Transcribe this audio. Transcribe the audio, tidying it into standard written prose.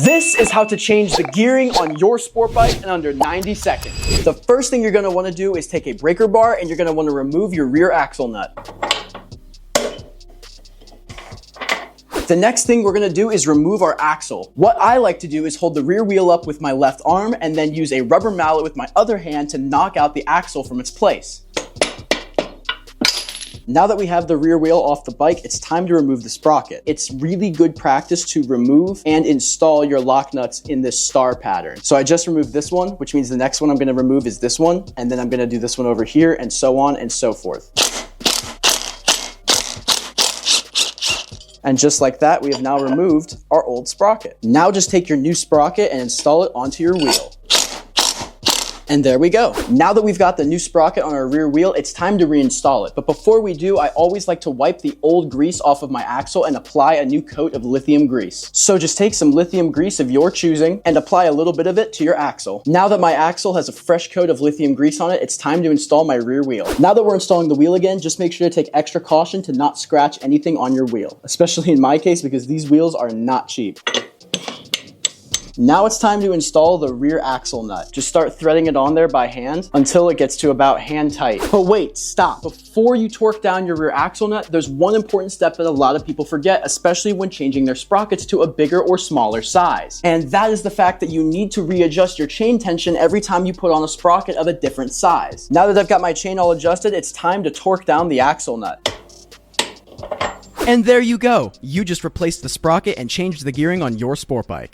This is how to change the gearing on your sport bike in under 90 seconds. The first thing you're going to want to do is take a breaker bar and you're going to want to remove your rear axle nut. The next thing we're going to do is remove our axle. What I like to do is hold the rear wheel up with my left arm and then use a rubber mallet with my other hand to knock out the axle from its place. Now that we have the rear wheel off the bike, it's time to remove the sprocket. It's really good practice to remove and install your lock nuts in this star pattern. So I just removed this one, which means the next one I'm going to remove is this one, and then I'm going to do this one over here, and so on and so forth. And just like that, we have now removed our old sprocket. Now just take your new sprocket and install it onto your wheel. And there we go. Now that we've got the new sprocket on our rear wheel, it's time to reinstall it. But before we do, I always like to wipe the old grease off of my axle and apply a new coat of lithium grease. So just take some lithium grease of your choosing and apply a little bit of it to your axle. Now that my axle has a fresh coat of lithium grease on it, it's time to install my rear wheel. Now that we're installing the wheel again, just make sure to take extra caution to not scratch anything on your wheel, especially in my case because these wheels are not cheap. Now it's time to install the rear axle nut. Just start threading it on there by hand until it gets to about hand tight. But wait, stop. Before you torque down your rear axle nut, there's one important step that a lot of people forget, especially when changing their sprockets to a bigger or smaller size. And that is the fact that you need to readjust your chain tension every time you put on a sprocket of a different size. Now that I've got my chain all adjusted, it's time to torque down the axle nut. And there you go. You just replaced the sprocket and changed the gearing on your sport bike.